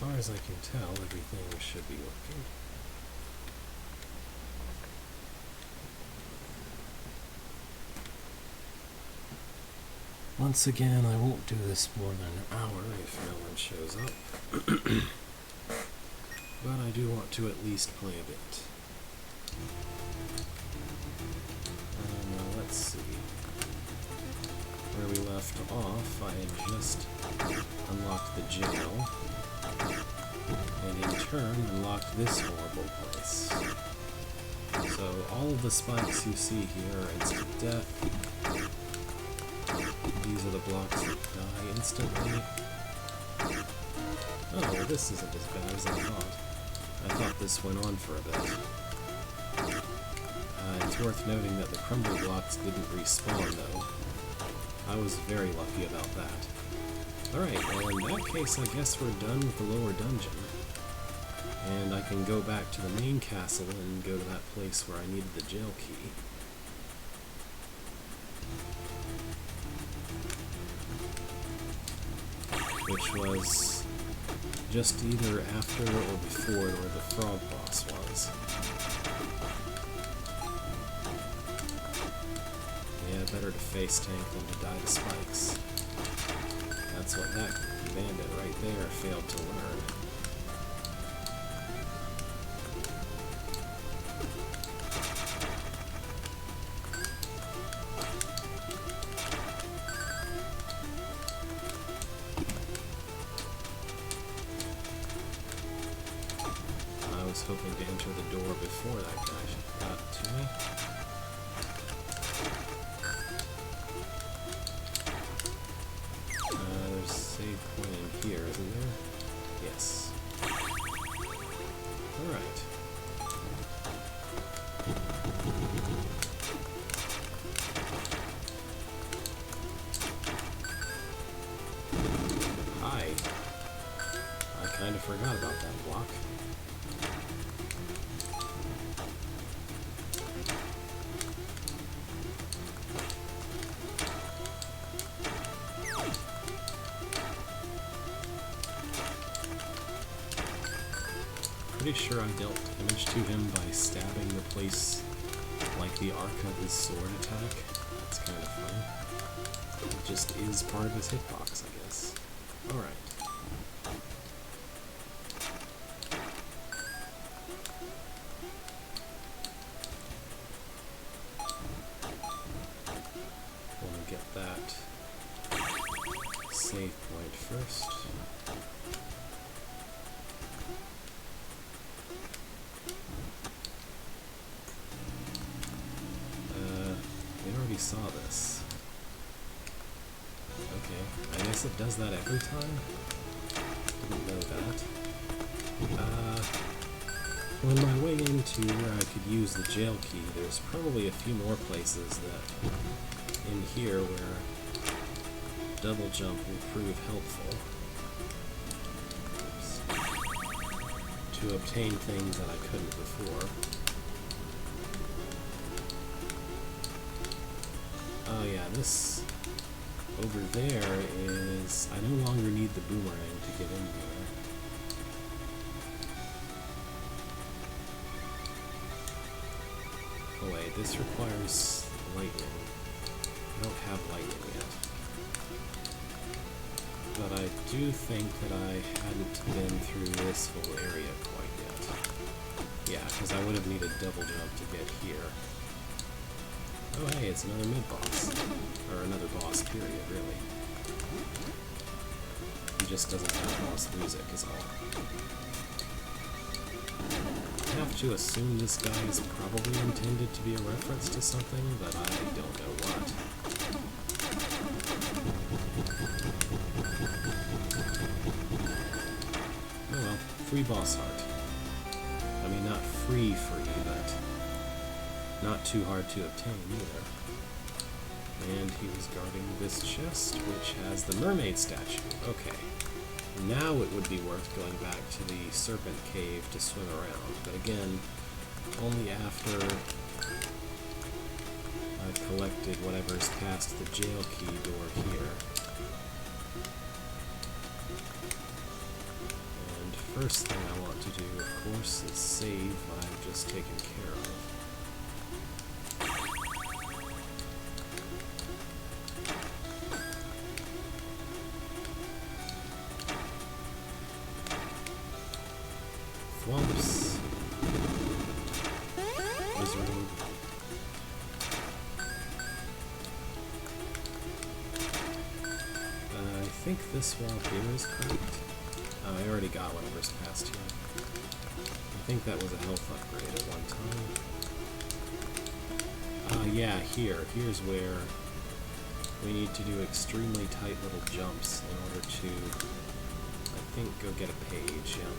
far as I can tell, everything should be working. Once again, I won't do this more than an hour if no one shows up. But I do want to at least play a bit. Now let's see. Where we left off, I had just unlocked the jail, and in turn unlocked this horrible place. So all of the spikes you see here are instant death. These are the blocks that die instantly. Oh, well, this isn't as bad as I thought. I thought this went on for a bit. It's worth noting that the crumble blocks didn't respawn, though. I was very lucky about that. Alright, well in that case I guess we're done with the lower dungeon. And I can go back to the main castle and go to that place where I needed the jail key. Which was just either after or before where the frog boss was. Yeah, better to face tank than to die to spikes. That's what that bandit right there failed to learn. I was hoping to enter the door before that guy got to me. There's a save point in here, isn't there? Yes. Alright. Hi. I kind of forgot about that block. Pretty sure I dealt damage to him by stabbing the place like the arc of his sword attack. That's kind of fun. It just is part of his hitbox, I guess. Alright. Want to get that save point first. Saw this. Okay, I guess it does that every time? Didn't know that. On my way into where I could use the jail key, there's probably a few more places that in here where double jump will prove helpful. Oops. To obtain things that I couldn't before. Oh yeah, this over there is... I no longer need the boomerang to get in there. Oh wait, this requires lightning. I don't have lightning yet. But I do think that I hadn't been through this whole area quite yet. Yeah, because I would have needed double jump to get here. Oh hey, it's another mid-boss. Or another boss, period, really. He just doesn't have boss music, is all. I have to assume this guy is probably intended to be a reference to something, but I don't know what. Oh well, free boss heart. I mean, not free, but not too hard to obtain either. And he was guarding this chest, which has the mermaid statue. Okay. Now it would be worth going back to the serpent cave to swim around, but again, only after I've collected whatever's past the jail key door here. And first thing I want to do, of course, is save what I've just taken care of. Thwomps. Wizard. I think this wall here is correct. I already got whatever's past here. I think that was a health upgrade at one time. Yeah, here's where we need to do extremely tight little jumps in order to, I think, go get a page, yeah.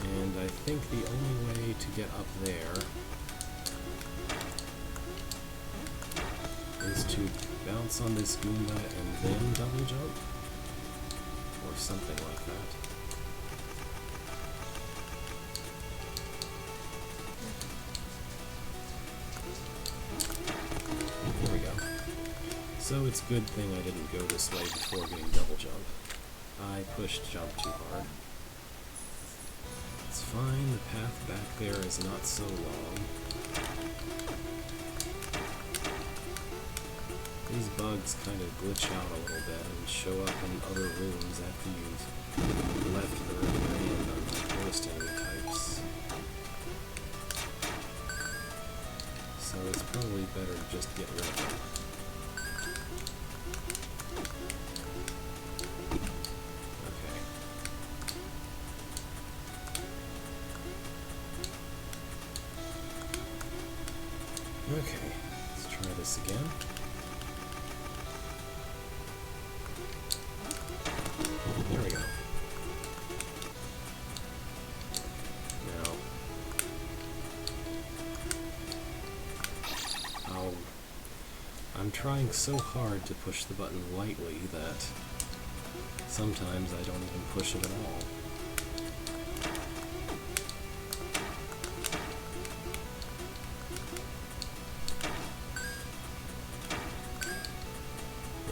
And I think the only way to get up there is to bounce on this Goomba and then double jump, or something like that. There we go. So it's a good thing I didn't go this way before getting double jump. I pushed jump too hard. It's fine, the path back there is not so long. These bugs kind of glitch out a little bit and show up in other rooms after you've left the regular hand on the forest enemy types. So it's probably better to just get rid of them. Okay, let's try this again. There we go. Now, I'm trying so hard to push the button lightly that sometimes I don't even push it at all.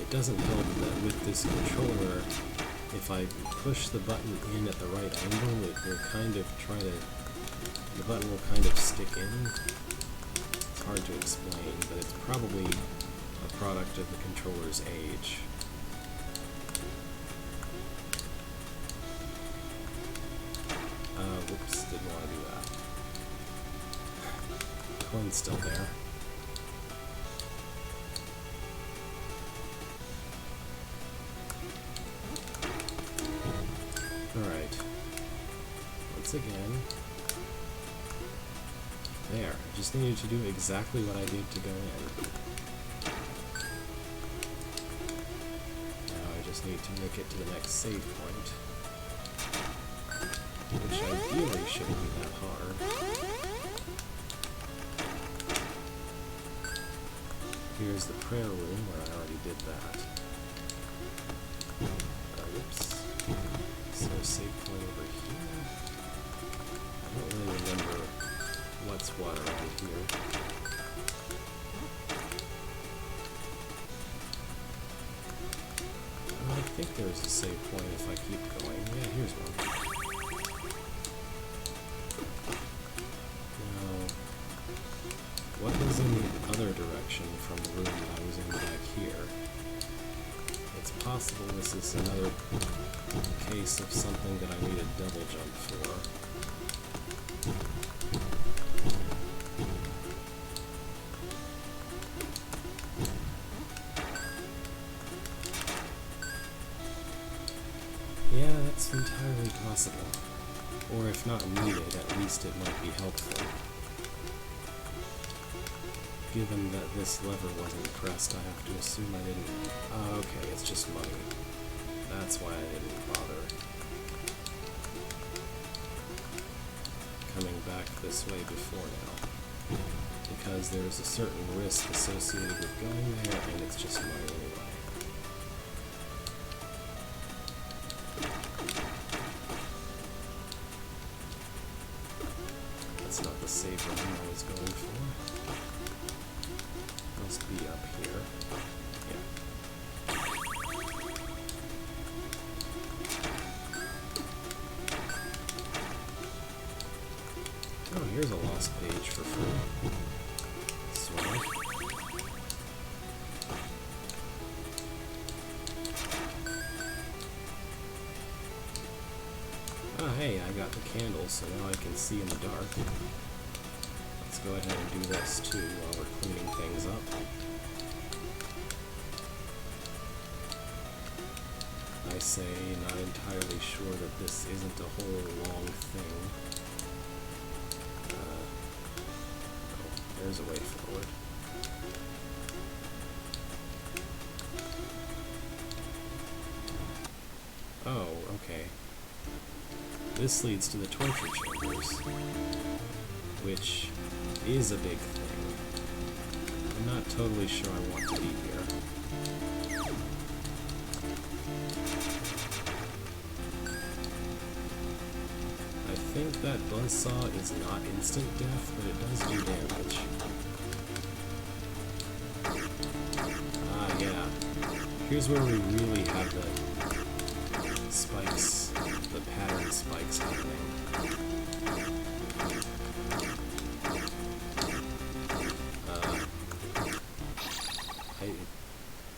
It doesn't help that with this controller, if I push the button in at the right angle, it will kind of the button will kind of stick in. It's hard to explain, but it's probably a product of the controller's age. Whoops, didn't want to do that. Coin's still there. Alright, once again, there, I just needed to do exactly what I did to go in. Now I just need to make it to the next save point, which ideally shouldn't be that hard. Here's the prayer room where I already did that. Whoops. So save point over here. I don't really remember what's what around here. I think there's a save point if I keep going. Yeah, here's one. Now, what was in the other direction from the room that I was in back here? It's possible this is another case of something that I need a double jump for. Yeah, that's entirely possible. Or if not needed, at least it might be helpful. Given that this lever wasn't pressed, I have to assume I didn't... Oh, okay, it's just money. That's why I didn't bother coming back this way before now. Because there's a certain risk associated with going there, and it's just money anyway. That's not the save room I was going for. Must be up here. Yeah. here's a lost page for free. Sort of. Ah, hey, I got the candle, so now I can see in the dark. Let's go ahead and do this too while we're cleaning things up. I say, not entirely sure that this isn't a whole long thing. Oh, there's a way forward. Oh, okay. This leads to the torture chambers, which is a big thing. I'm not totally sure I want to be here. I think that buzzsaw is not instant death, but it does do damage. Ah, yeah. Here's where we really have the spikes, the pattern spikes happening.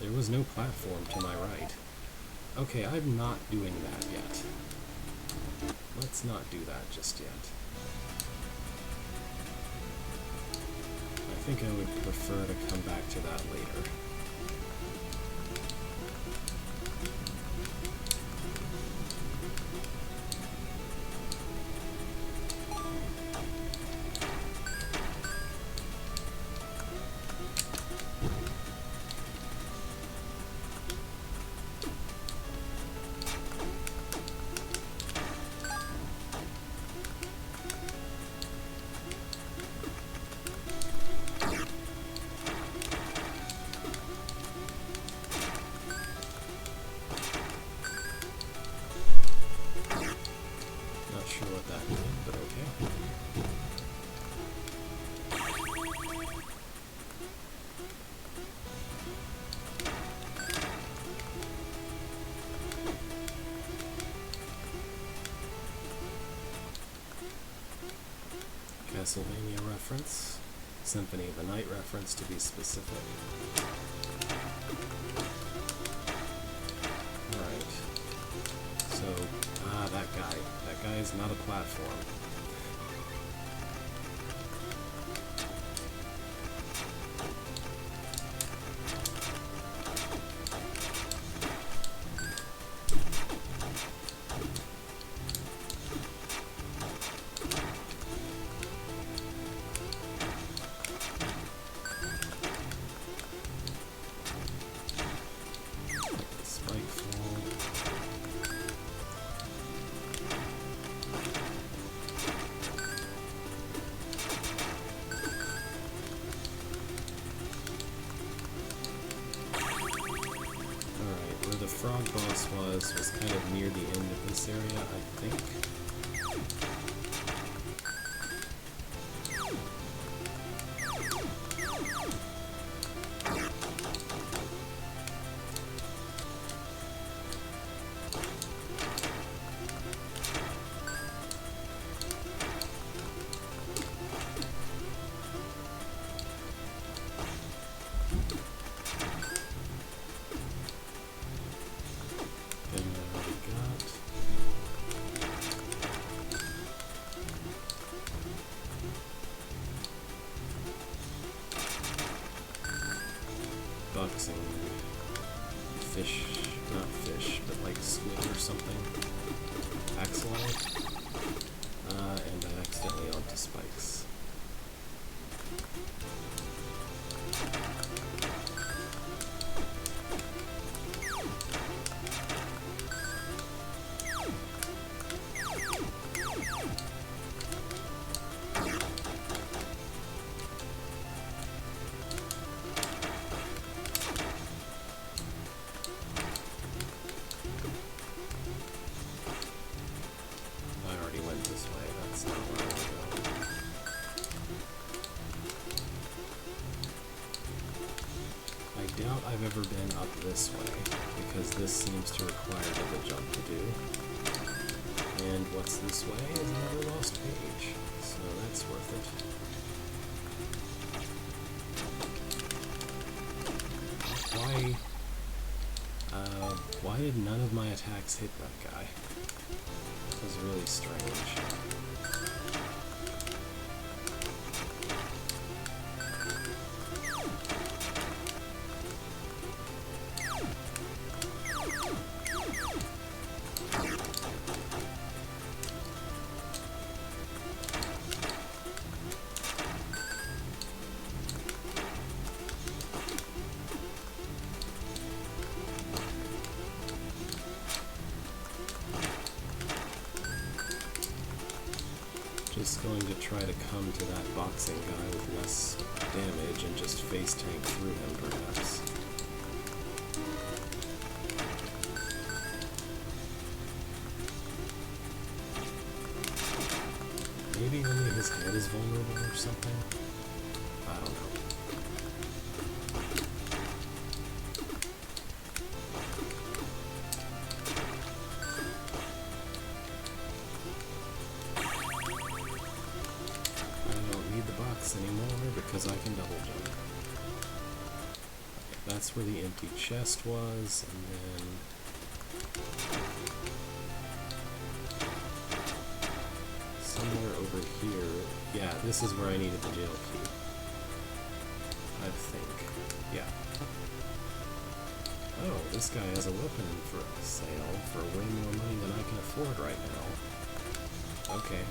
There was no platform to my right. Okay, I'm not doing that yet. Let's not do that just yet. I think I would prefer to come back to that later. Castlevania reference, Symphony of the Night reference to be specific. Alright. So, that guy. That guy is not a platform. Frog boss was kind of near the end of this area, I think. Boxing fish, not fish, but like squid or something. Axolotl. And I accidentally onto spikes. I've ever been up this way, because this seems to require double jump to do. And what's this way is another lost page. So that's worth it. Why did none of my attacks hit that guy? That was really strange. Just going to try to come to that boxing guy with less damage and just face tank through him, perhaps. Maybe only his head is vulnerable or something? I don't know. Anymore because I can double jump. Okay, that's where the empty chest was, and then somewhere over here. Yeah, this is where I needed the jail key. I think. Yeah. Oh, this guy has a weapon for sale for way more money than I can afford right now. Okay.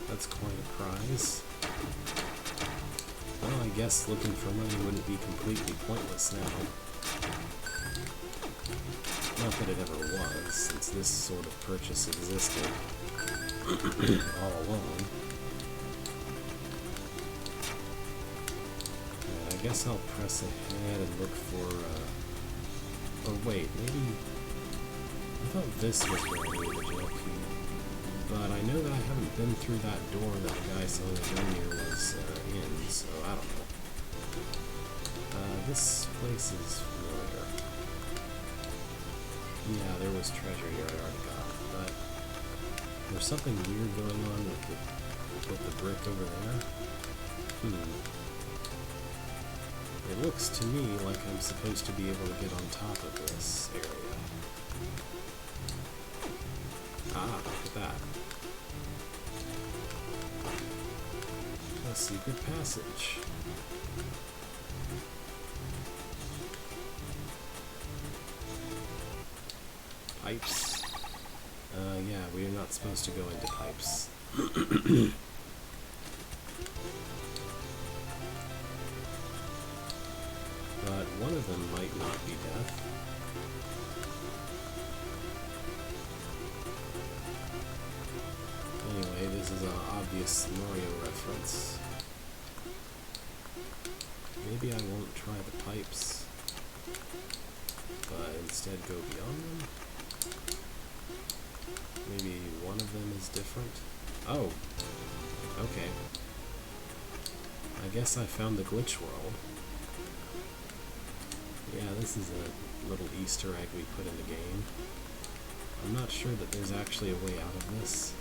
That's quite a prize. Well, I guess looking for money wouldn't be completely pointless now. Not that it ever was, since this sort of purchase existed all along. And I guess I'll press ahead and look for, oh wait, maybe... I thought this was where I needed the jail key. But I know that I haven't been through that door that the guy selling the gun here was in, so I don't know. This place is familiar. Yeah, there was treasure here I already got, but there's something weird going on with the brick over there. It looks to me like I'm supposed to be able to get on top of this area. Ah, look at that. A secret passage. Pipes. Yeah, we are not supposed to go into pipes. But one of them might not be death. Anyway, this is an obvious Mario reference. Maybe I won't try the pipes, but instead go beyond them? Maybe one of them is different? Oh! Okay. I guess I found the glitch world. Yeah, this is a little Easter egg we put in the game. I'm not sure that there's actually a way out of this.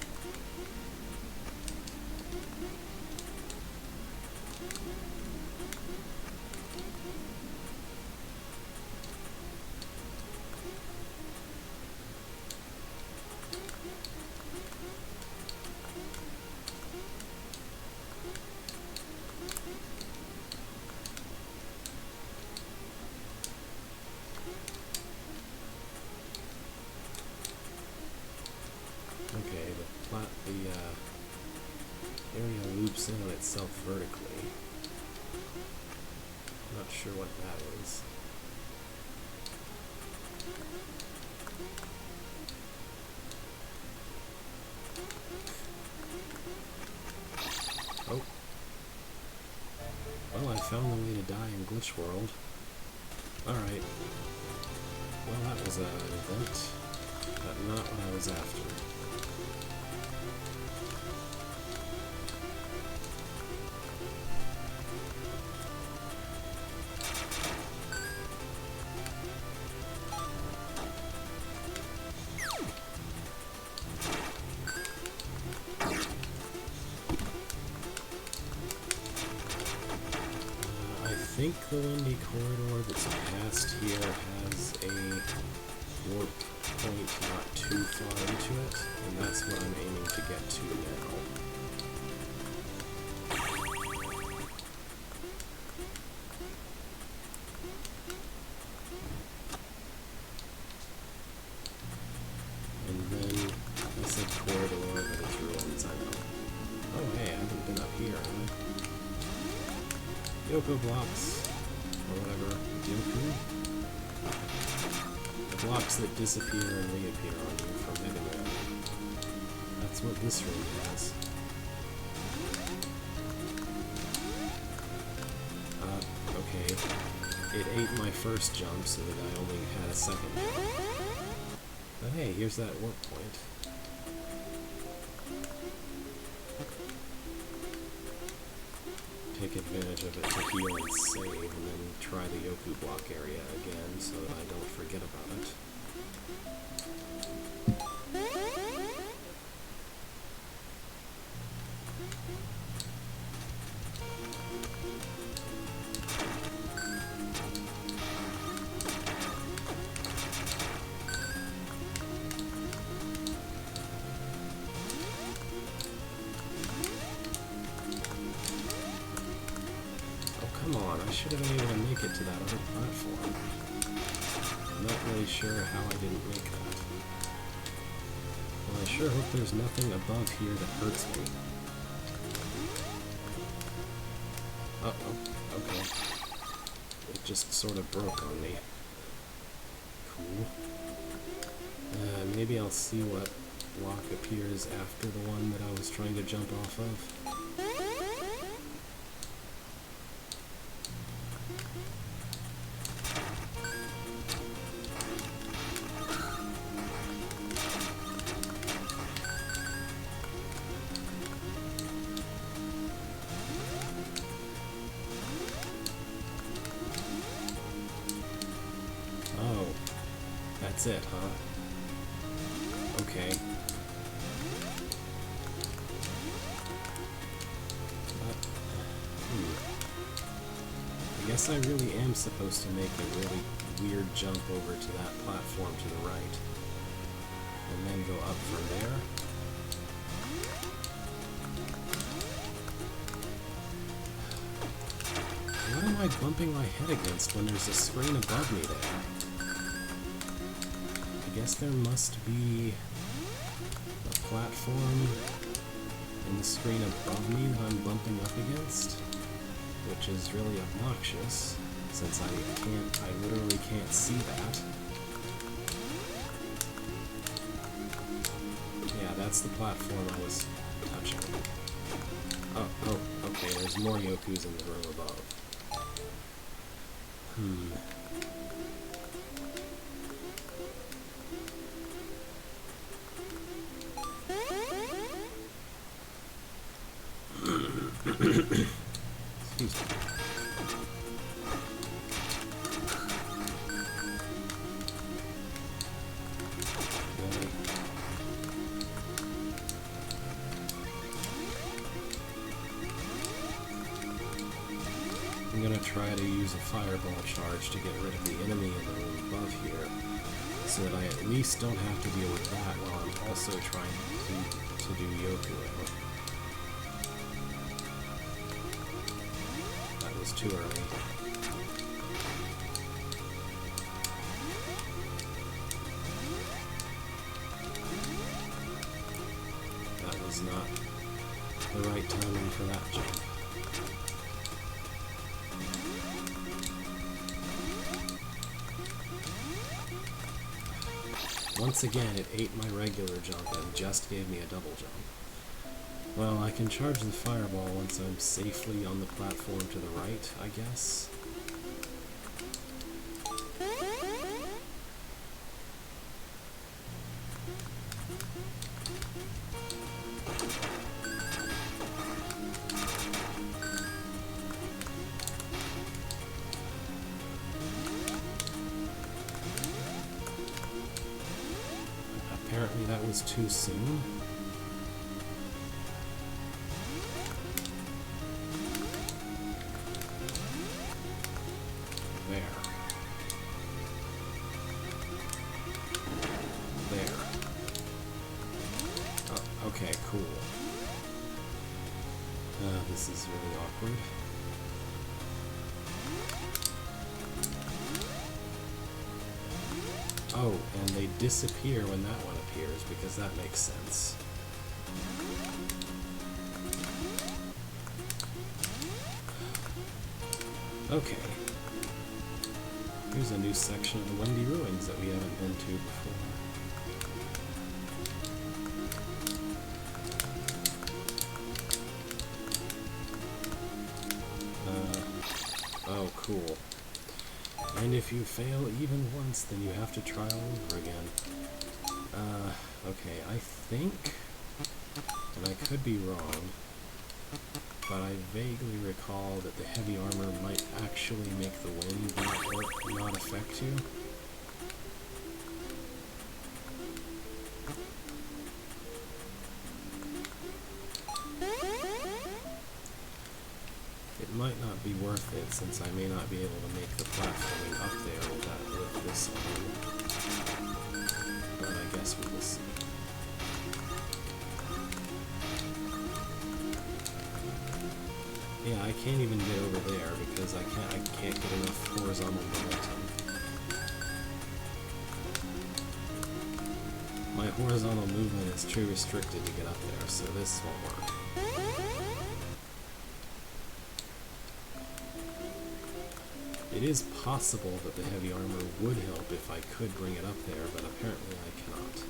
Okay, the area loops in on itself vertically. I'm not sure what that is. Oh. Well, I found the way to die in Glitch World. Alright. Well, that was an event, but not what I was after. think the windy corridor that's past here has a warp point not too far into it, and that's what I'm aiming to get to now. And then I said corridor, but it's ruins, I know. Oh hey, I haven't been up here, have I? Yoko blocks, or whatever, Yoku? The blocks that disappear and reappear on you from Mega Man. That's what this room has. Okay. It ate my first jump so that I only had a second jump. But hey, here's that warp point. Take advantage of it to heal and save, and then try the Yoku block area again so that I don't forget about it. Come on, I should have been able to make it to that other platform. I'm not really sure how I didn't make that. Well, I sure hope there's nothing above here that hurts me. Uh-oh, okay. It just sort of broke on me. Cool. Maybe I'll see what block appears after the one that I was trying to jump off of. That's it, huh? Okay. I guess I really am supposed to make a really weird jump over to that platform to the right. And then go up from there. What am I bumping my head against when there's a screen above me there? I guess there must be a platform in the screen above me that I'm bumping up against, which is really obnoxious, since I literally can't see that. Yeah, that's the platform I was touching. Oh, okay, there's more Yokus in the room above. Excuse me. Really? I'm gonna try to use a fireball charge to get rid of the enemy in the room above here, so that I at least don't have to deal with that while I'm also trying to do Yoku. Too early. That was not the right timing for that jump. Once again, it ate my regular jump and just gave me a double jump. Well, I can charge the fireball once I'm safely on the platform to the right, I guess. Apparently that was too soon. Okay, cool. This is really awkward. Oh, and they disappear when that one appears, because that makes sense. Okay. Here's a new section of the Windy Ruins that we haven't been to before. Oh, cool. And if you fail even once, then you have to try all over again. Okay, I think, and I could be wrong, but I vaguely recall that the heavy armor might actually make the wind not affect you. It might not be worth it, since I may not be able to make the platforming up there with this one. But I guess we will see. Yeah, I can't even get over there because I can't get enough horizontal momentum. My horizontal movement is too restricted to get up there, so this won't work. It is possible that the heavy armor would help if I could bring it up there, but apparently I cannot.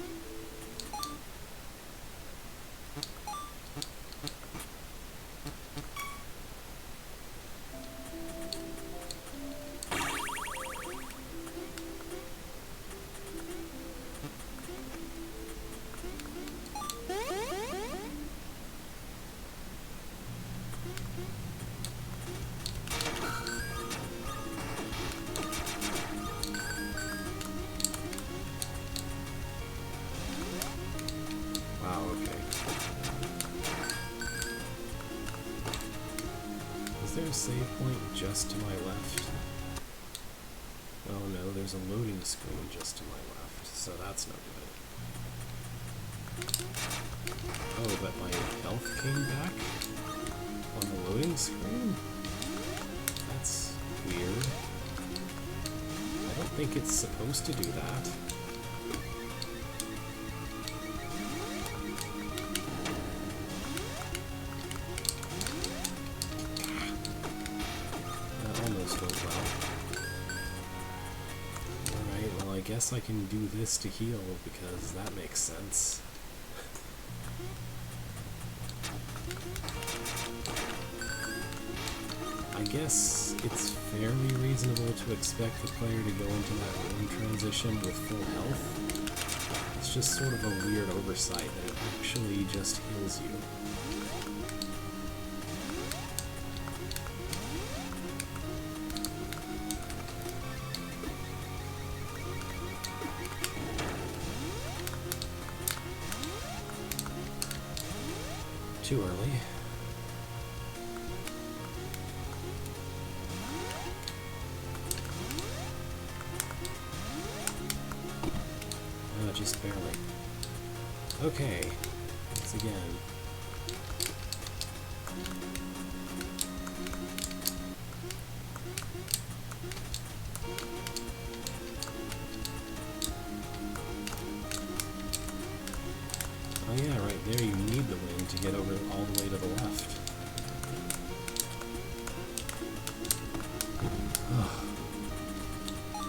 Is there a save point just to my left? Oh no, there's a loading screen just to my left, so that's no good. Oh, but my health came back on the loading screen? That's weird. I don't think it's supposed to do that. I guess I can do this to heal, because that makes sense. I guess it's fairly reasonable to expect the player to go into that room transition with full health. It's just sort of a weird oversight that it actually just heals you. Too early. Just barely. Okay, once again. Oh yeah, right there you need the wind to get over all the way to the left. Oh.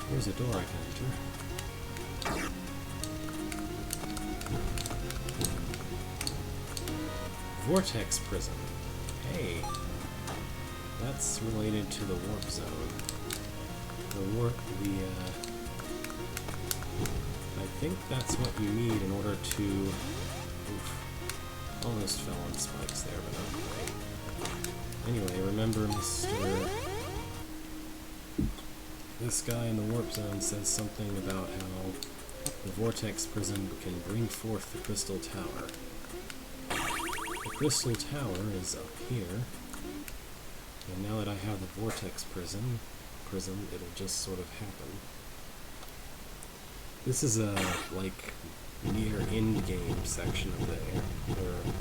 Here's a door I can enter. Vortex Prism. Hey, that's related to the warp zone. I think that's what you need in order to... Oof, almost fell on spikes there, but not quite. Anyway, remember this guy in the warp zone says something about how the Vortex Prism can bring forth the Crystal Tower. The Crystal Tower is up here, and now that I have the Vortex Prism, it'll just sort of happen. This is a, like, near end-game section of the area.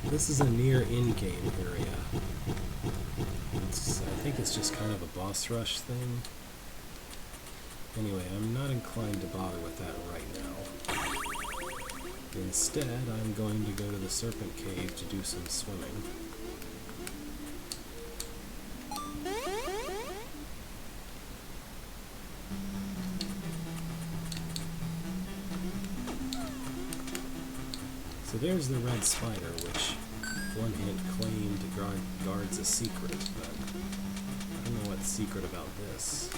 This is a near end-game area. I think it's just kind of a boss rush thing. Anyway, I'm not inclined to bother with that right now. Instead, I'm going to go to the Serpent Cave to do some swimming. So there's the red spider, which one hint claimed guards a secret, but I don't know what's secret about this.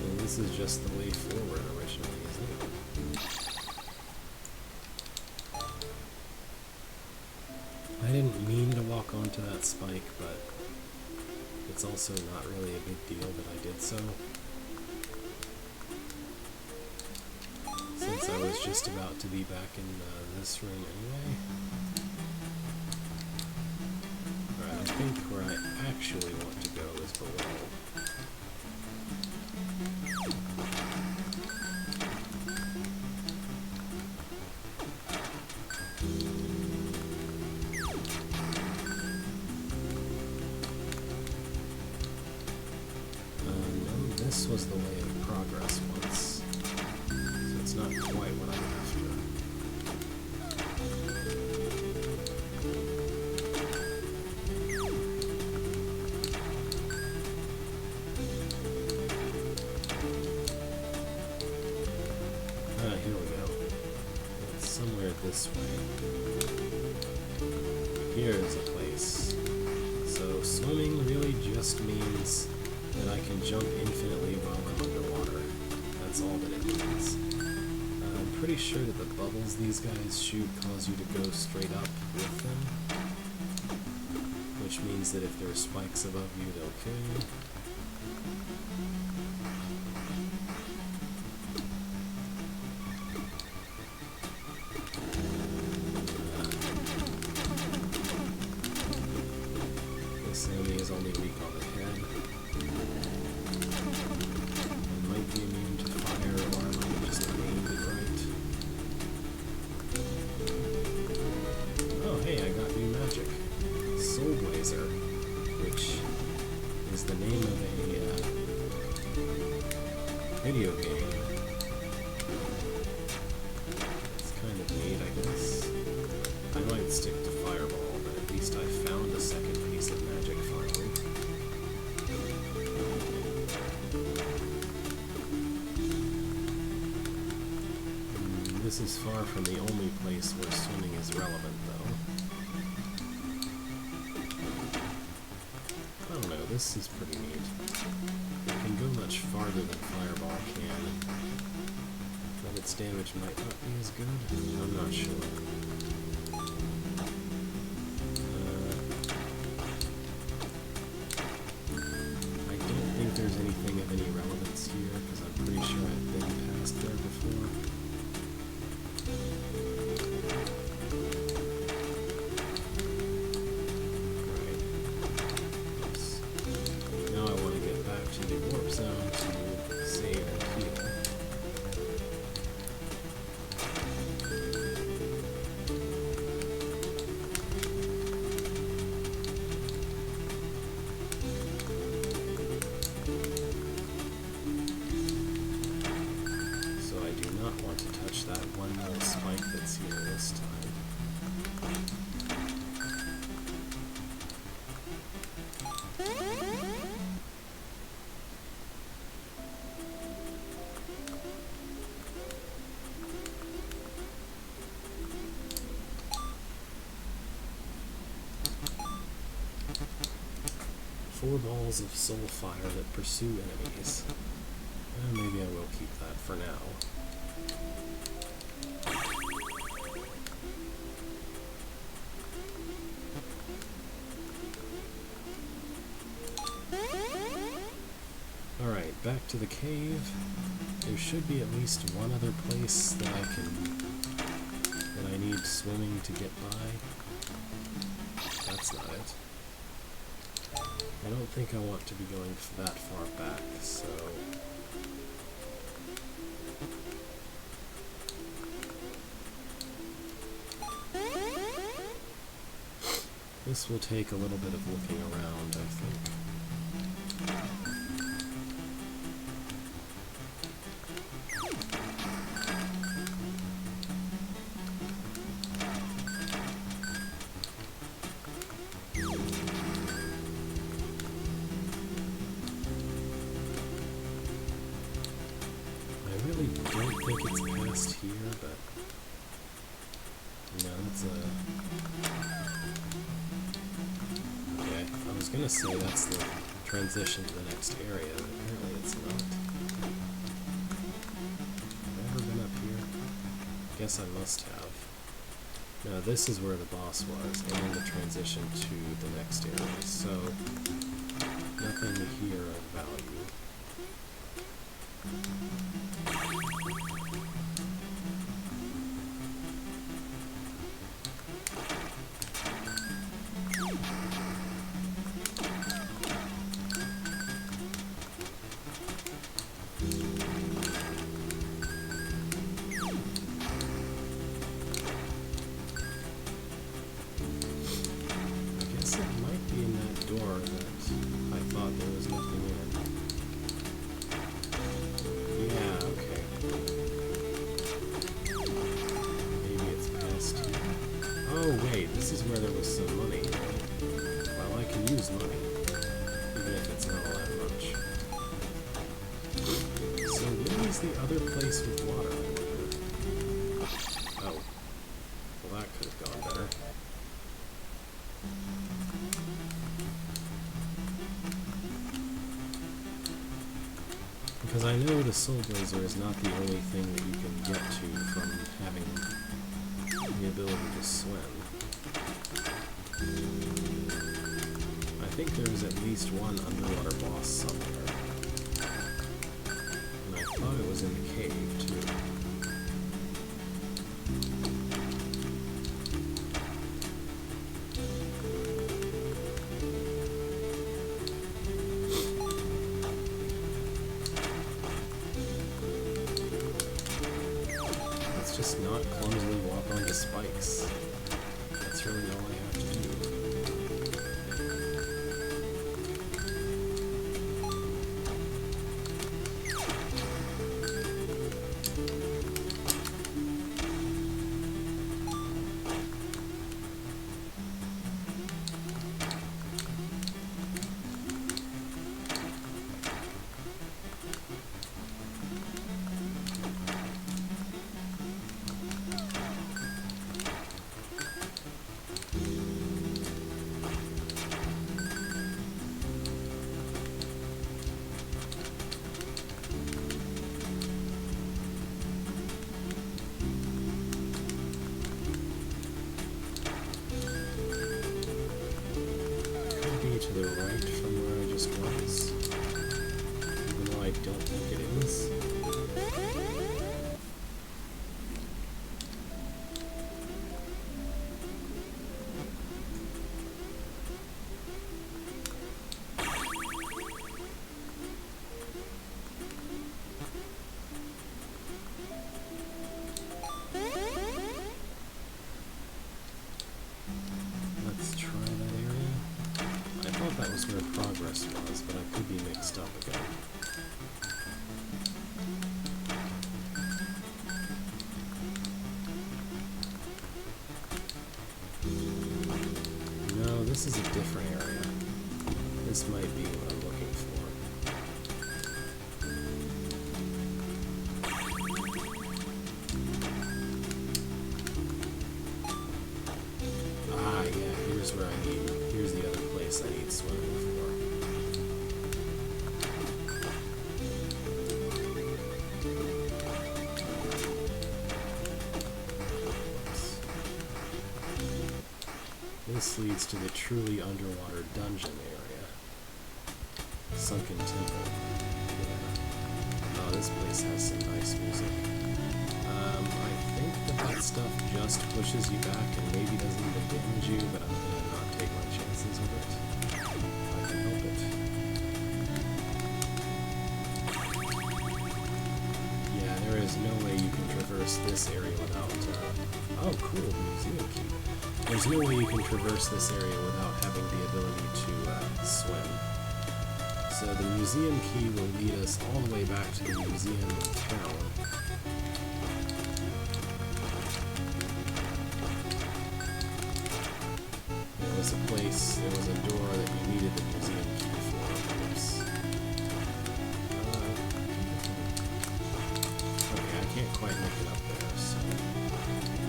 And this is just the way forward originally, isn't it? I didn't mean to walk onto that spike, but it's also not really a big deal that I did so. Since I was just about to be back in this room anyway. Alright, I think where I actually want to go is below. No, this was the way of progress once. It's not quite what I'm after. Here we go. It's somewhere this way. Here's a place. So swimming really just means that I can jump infinitely while I'm underwater. That's all that it means. I'm pretty sure that the bubbles these guys shoot cause you to go straight up with them, which means that if there are spikes above you, they'll kill you. This enemy is only weak on the head. It might be immune to fire, or I might just aimed it right. Oh, hey, I got new magic. Soul Blazer, which is the name of a video game. It's kind of neat, I guess. I might stick to Fireball, but at least I found a second piece of magic finally. This is far from the only place where swimming is relevant, though. I don't know, this is pretty neat. It can go much farther than Fireball can, but its damage might not be as good. I'm not sure. I don't think there's anything of any relevance here, because I'm pretty sure I've been past there before. Zone to save and heal. So I do not want to touch that one little spike that's here this time. Four balls of soul fire that pursue enemies. Maybe I will keep that for now. Alright, back to the cave. There should be at least one other place that I need swimming to get by. That's not it. I don't think I want to be going that far back, so... This will take a little bit of looking around, I think. I really don't think it's past here, but... No, that's okay, I was gonna say that's the transition to the next area, but apparently it's not. Have I ever been up here? Guess I must have. No, this is where the boss was, and the transition to the next area, so nothing here of value. This is where there was some money. Well, I can use money, even if it's not all that much. So where is the other place with water, I wonder? Oh. Well, that could have gone better. Because I know the Soul Blazer is not the only thing that you can get to from having the ability to swim. I think there's at least one underwater boss somewhere. And I thought it was in the cave, too. Let's just not clumsily walk onto spikes. That's really all I have to do. To the right from where I just was, even though I don't think it is. Let's try that area. I thought that was where progress was, but I could be mixed up again. No, this is a different area. This might be what I'm looking for. Ah, yeah, here's where I need. Here's the other place I need swimming for. This leads to the truly underwater dungeon area. Sunken Temple. Yeah. Oh, this place has some nice music. I think that stuff just pushes you back and maybe doesn't even damage you, but I'm gonna not take my chances with it. If I can help it. no way you can traverse this area without... oh, cool, museum key. There's no way you can traverse this area without having the ability to swim. So the museum key will lead us all the way back to the museum town. There was a place, there was a door that you needed the museum key for. Oops. Okay, I can't quite make it up there, so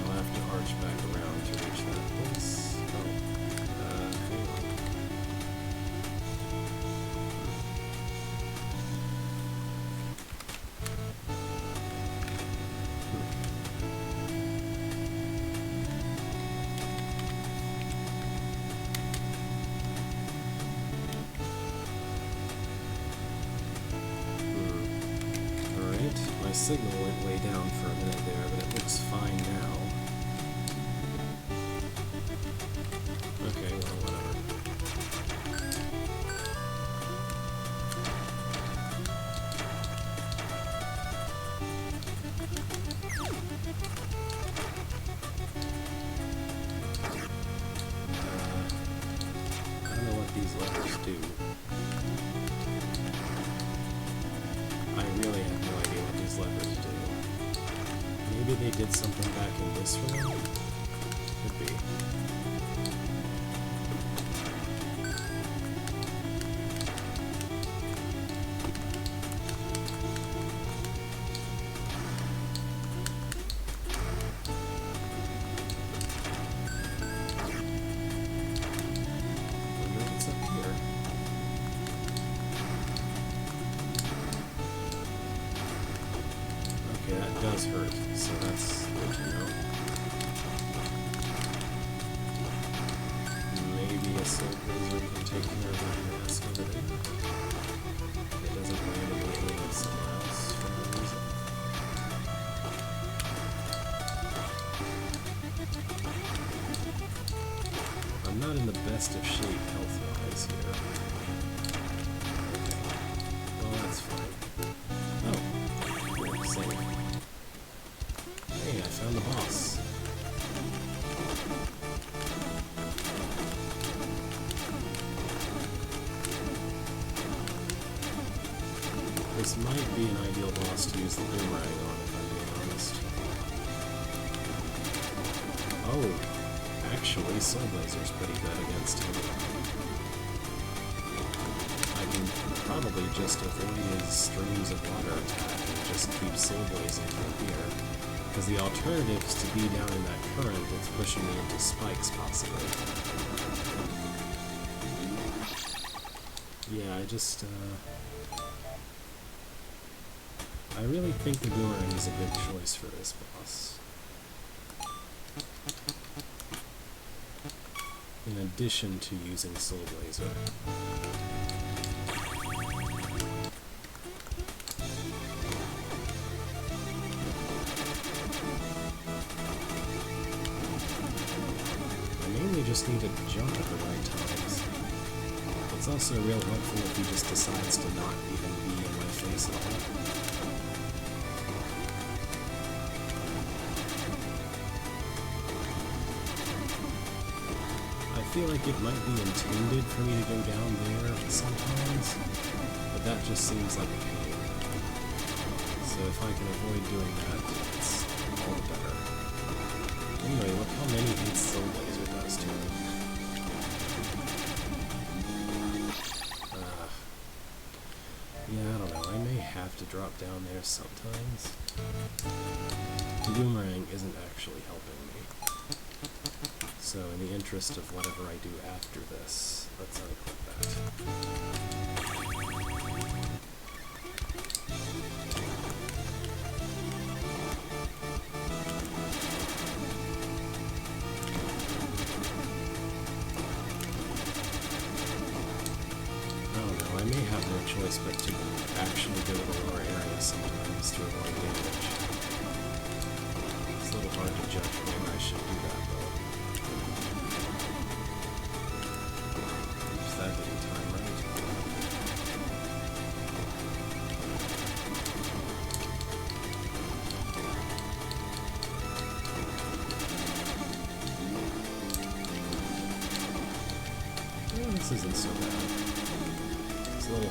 I'll have to arch back around to reach that place. Oh, hang on. My signal went way down for a minute there, but it looks fine now. Okay, well, whatever. I don't know what these levers do. I really have no idea what these levers do. Maybe they did something back in this room? Could be. Wonder what's up here. That does hurt, so that's good to know. Maybe a soul blazer can take care of that mask over there. It doesn't randomly aim somewhere else for no reason. I'm not in the best of shape health-wise here. Okay. Well, that's fine. Oh. Save. Hey, I found the boss. This might be an ideal boss to use the boomerang on, if I'm being honest. Oh, actually, Soul Blazer's pretty good against him. I can probably just avoid his streams of water attack and just keep Soul Blazing from here. Because the alternative is to be down in that current that's pushing me into spikes, possibly. Yeah, I really think the boomerang is a good choice for this boss. In addition to using Soul Blazer. Just need to jump at the right times. It's also real helpful if he just decides to not even be in my face at all. I feel like it might be intended for me to go down there sometimes, but that just seems like a pain. So if I can avoid doing that, it's all the better. Anyway, look how many hits Soul Blazer does to him. Yeah, I don't know. I may have to drop down there sometimes. The boomerang isn't actually helping me. So in the interest of whatever I do after this, let's unequip that. I may have no choice but to actually go to the lower area sometimes to avoid damage. It's a little hard to judge when I should do that, though. If that didn't time right.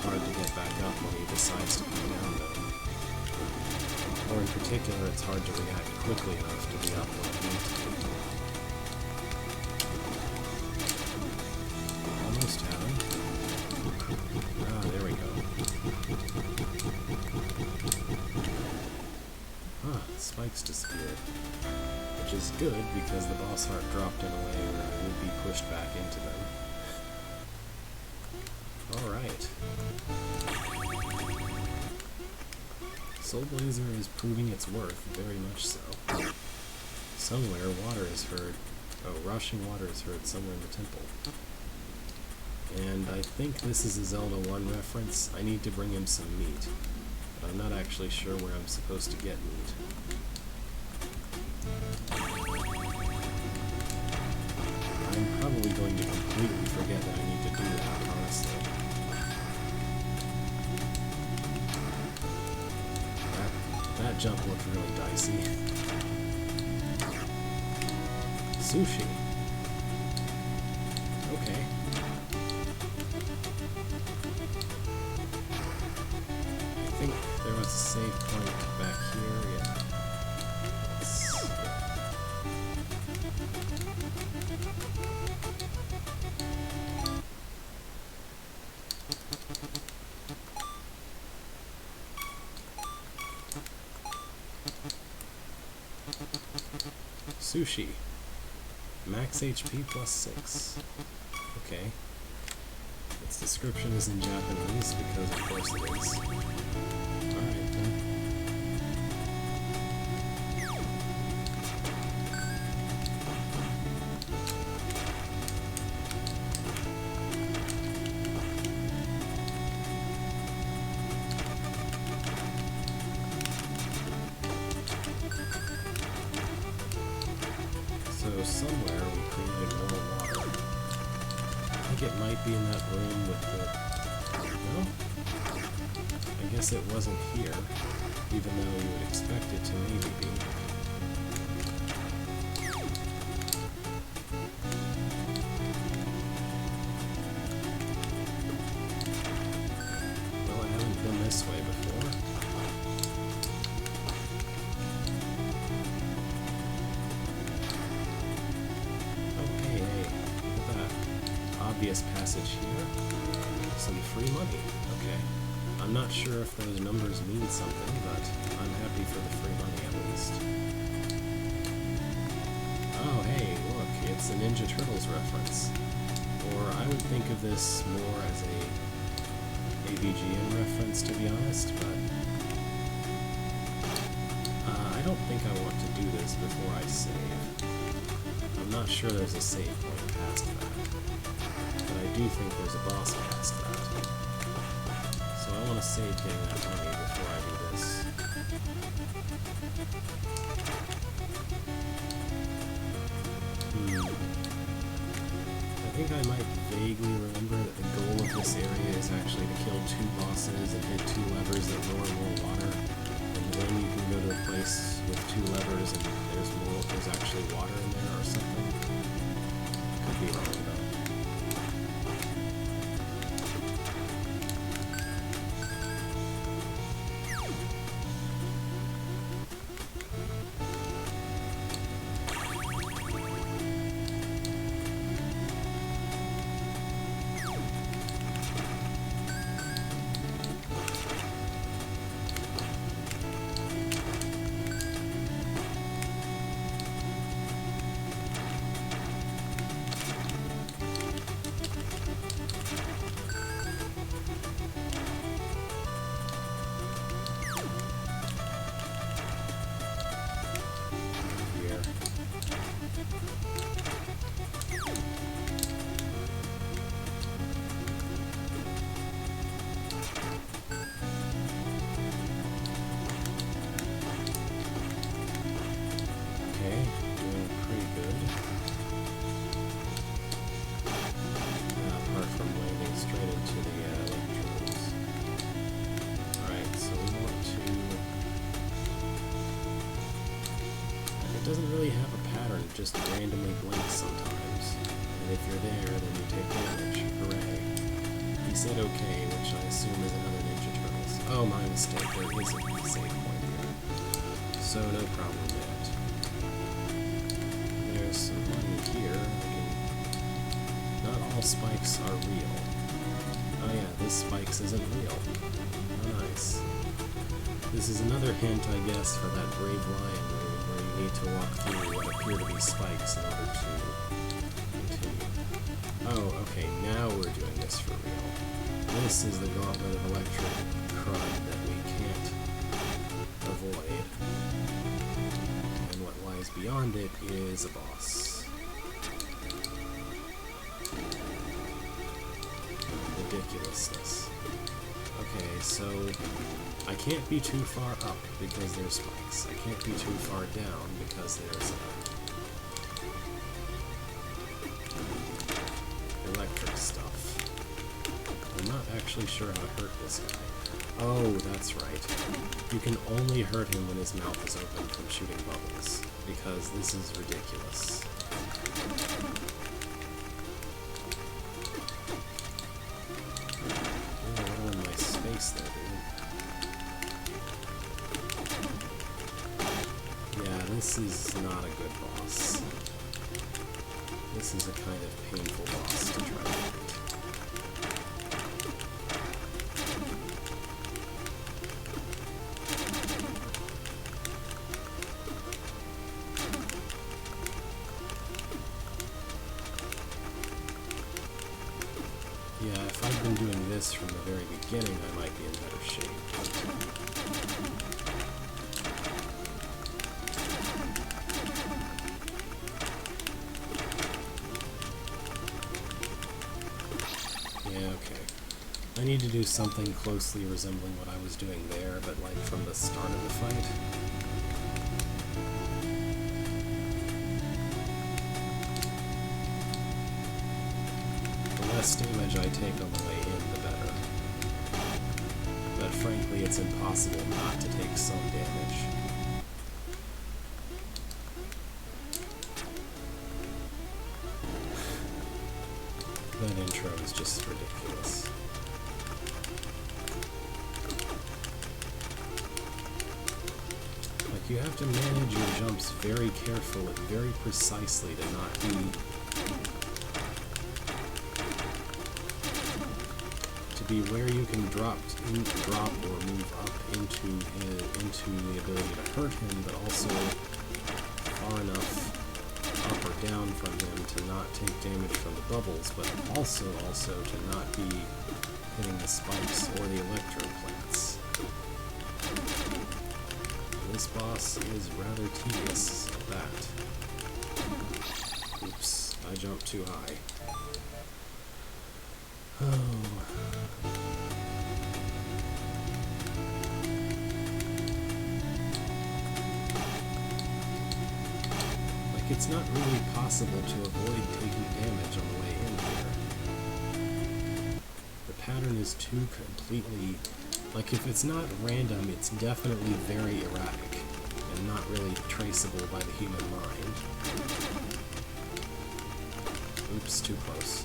hard to get back up when he decides to come down, though. Or in particular, it's hard to react quickly enough to be up when I need to be. Almost have him. Ah, there we go. Ah, spikes disappeared. Which is good, because the boss heart dropped in a way where I would be pushed back into them. Alright. Soul Blazer is proving its worth, very much so. Somewhere water is heard. Oh, rushing water is heard somewhere in the temple. And I think this is a Zelda 1 reference. I need to bring him some meat. But I'm not actually sure where I'm supposed to get meat. I'm probably going to completely forget that I need to do that, honestly. That jump looked really dicey. Sushi. Okay. I think there was a save point back here, yeah. Sushi. Max HP plus 6. Okay. Its description is in Japanese because of course it is. Alright then. So somewhere we created more water. I think it might be in that room with the... No? I guess it wasn't here, even though you would expect it to maybe be. Well, I haven't been this way before. Obvious passage here. Some free money. Okay. I'm not sure if those numbers mean something, but I'm happy for the free money at least. Oh, hey, look, it's a Ninja Turtles reference. Or I would think of this more as a AVGN reference, to be honest, but I don't think I want to do this before I save. I'm not sure there's a save point past that. But I do think there's a boss past that. So I want to save getting that money before I do this. I think I might vaguely remember that the goal of this area is actually to kill 2 bosses and hit 2 levers that lower more water. And then you can go to a place with 2 levers and there's actually water in there or something. Could be wrong though. doesn't really have a pattern, it just randomly blinks sometimes. And if you're there, then you take damage. Hooray. He said okay, which I assume is another Ninja Turtles. Oh, my mistake. There is a save point here. So no problem yet. There's some money here. Not all spikes are real. Oh yeah, this spikes isn't real. Oh, nice. This is another hint, I guess, for that brave lion where you need to walk through what appear to be spikes in order to continue. Oh, okay, now we're doing this for real. This is the gauntlet of electric crud that we can't avoid. And what lies beyond it is a boss. Ridiculousness. Okay, so I can't be too far up because there's spikes. I can't be too far down because there's electric stuff. I'm not actually sure how to hurt this guy. Oh, that's right. You can only hurt him when his mouth is open from shooting bubbles, because this is ridiculous. There, dude. Yeah, this is not a good boss. This is a kind of painful boss to try to fight. Yeah, if I'd been doing this from the very beginning, I might be in better shape. Yeah, okay. I need to do something closely resembling what I was doing there, but like from the start of the fight. The less damage I take on the way in, the better. But frankly, it's impossible not to take some damage. That intro is just ridiculous. Like, you have to manage your jumps very carefully, very precisely to not be where you can drop or move up into the ability to hurt him, but also far enough up or down from him to not take damage from the bubbles, but also to not be hitting the spikes or the electro plants. This boss is rather tedious at that. Oops, I jumped too high. Oh. Like, it's not really possible to avoid taking damage on the way in here. The pattern is too completely... Like, if it's not random, it's definitely very erratic, and not really traceable by the human mind. Oops, too close.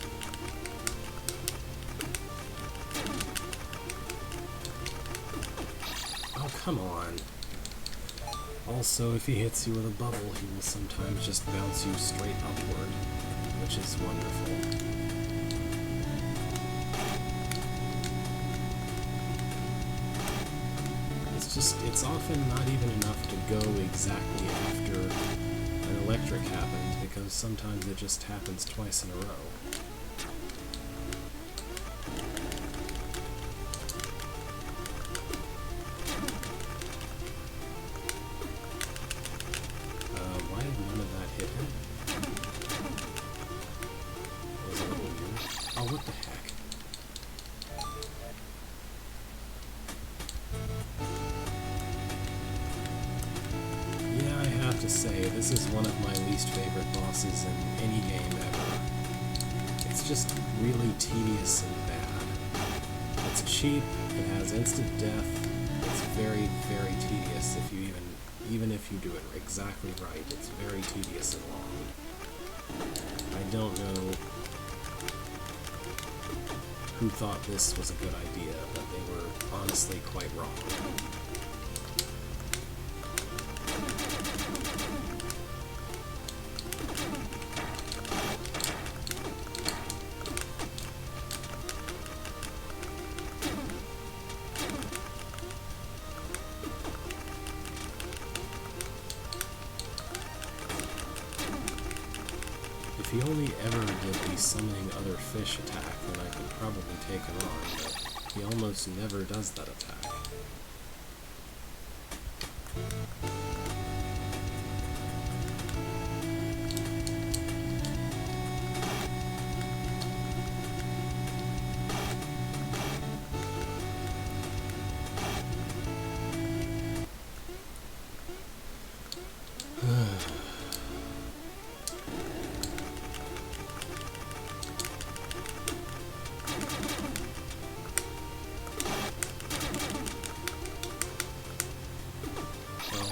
Oh, come on. Also, if he hits you with a bubble, he will sometimes just bounce you straight upward, which is wonderful. It's often not even enough to go exactly after an electric happens, because sometimes it just happens twice in a row. Why did none of that hit him? That was a little weird. Oh, what the heck? To say, this is one of my least favorite bosses in any game ever. It's just really tedious and bad. It's cheap, it has instant death, it's very, very tedious if you even if you do it exactly right, it's very tedious and long. I don't know who thought this was a good idea, but they were honestly quite wrong. If he only ever did the summoning other fish attack, then I could probably take him on, but he almost never does that attack.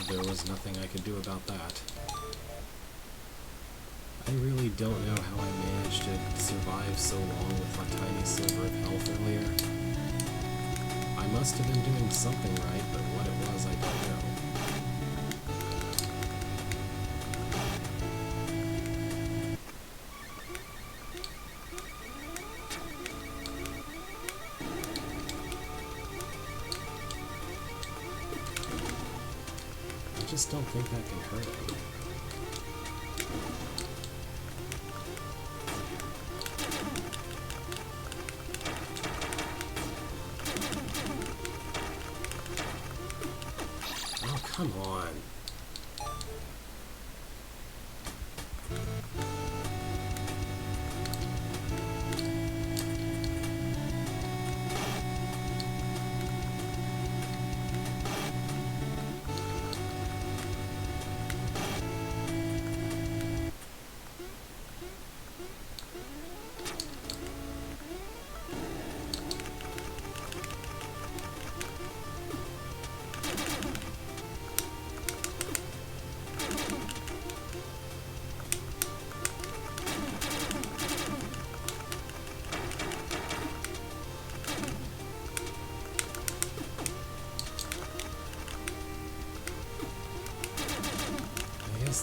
There was nothing I could do about that. I really don't know how I managed to survive so long with a tiny sliver of health earlier. I must have been doing something right, but what it was, I don't know. I just don't think that can hurt him. Oh, come on.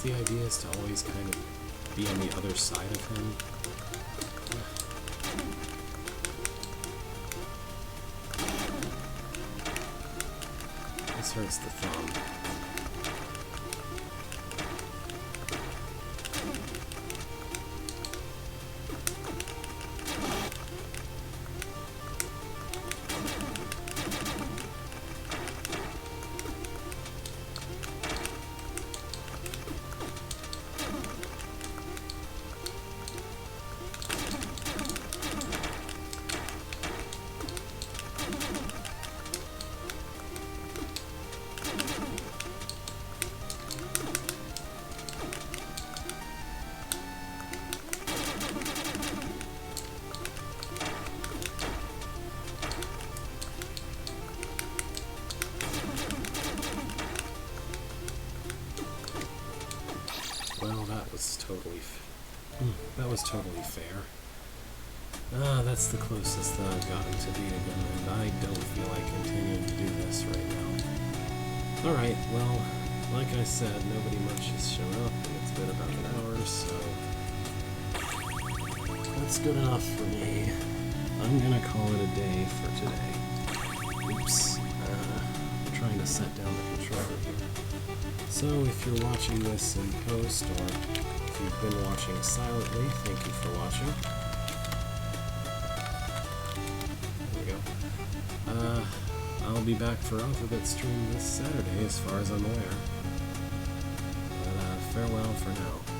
The idea is to always kind of be on the other side of him. This hurts the thumb. Well, that was totally fair. That's the closest that I've gotten to beating him, and I don't feel like continuing to do this right now. Alright, well, like I said, nobody much has shown up, and it's been about an hour, so that's good enough for me. I'm gonna call it a day for today. Oops. I'm trying to set down the controller here. So if you're watching this in post, or if you've been watching silently, thank you for watching. There we go. I'll be back for Alphabet Stream this Saturday, as far as I'm aware. But farewell for now.